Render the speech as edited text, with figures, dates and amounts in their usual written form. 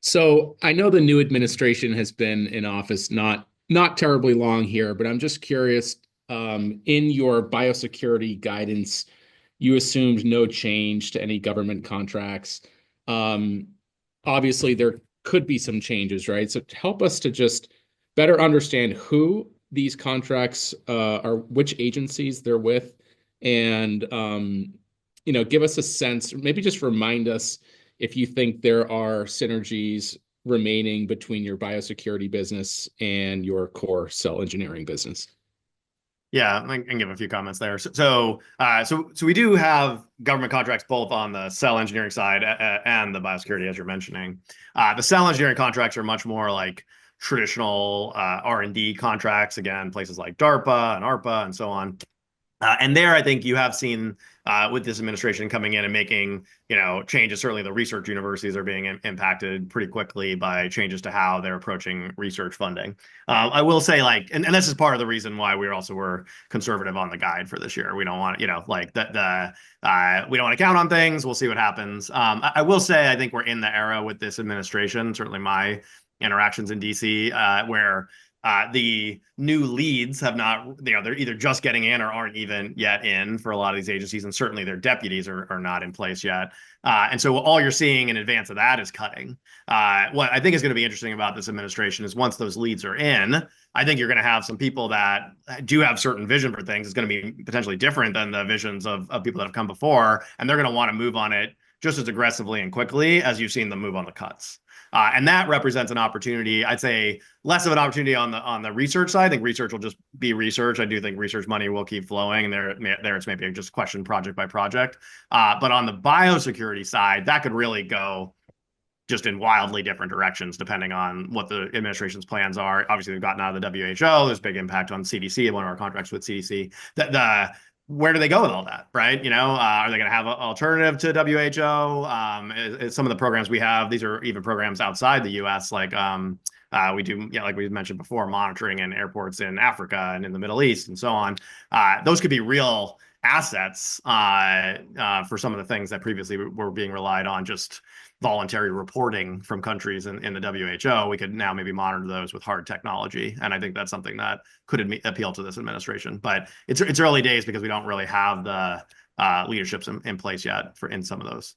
So I know the new administration has been in office not terribly long here, but I'm just curious, in your biosecurity guidance, you assumed no change to any government contracts. Um, Obviously, there could be some changes, right? So help us to just better understand who these contracts are, which agencies they're with, and give us a sense, maybe just remind us if you think there are synergies remaining between your biosecurity business and your core cell engineering business. Yeah, I can give a few comments there. So we do have government contracts both on the cell engineering side and the biosecurity, as you're mentioning. The cell engineering contracts are much more like traditional R&D contracts. Again, places like DARPA and ARPA and so on. And there, I think you have seen with this administration coming in and making, changes. Certainly, the research universities are being impacted pretty quickly by changes to how they're approaching research funding. I will say, and this is part of the reason why were conservative on the guide for this year. We don't want, we don't want to count on things. We'll see what happens. I will say, I think we're in the era with this administration. Certainly, my interactions in DC, where the new leads have not, they're either just getting in or aren't even yet in for a lot of these agencies. And certainly their deputies are not in place yet. And so all you're seeing in advance of that is cutting. What I think is going to be interesting about this administration is once those leads are in, I think you're going to have some people that do have certain vision for things. It's going to be potentially different than the visions of people that have come before. And they're going to want to move on it just as aggressively and quickly as you've seen them move on the cuts. And that represents an opportunity, I'd say less of an opportunity on the research side. I think research will just be research. I do think research money will keep flowing, and there it's maybe just question project by project. But on the biosecurity side, that could really go just in wildly different directions depending on what the administration's plans are. Obviously, they've gotten out of the WHO. There's big impact on CDC and one of our contracts with CDC. Where do they go with all that, right? Are they going to have an alternative to WHO? Some of the programs we have, these are even programs outside the U.S., like we do, like we mentioned before, monitoring in airports in Africa and in the Middle East and so on. Those could be real assets for some of the things that previously were being relied on just voluntary reporting from countries in the WHO. We could now maybe monitor those with hard technology. And I think that's something that could appeal to this administration. But it's early days because we don't really have the leaderships in place yet in some of those.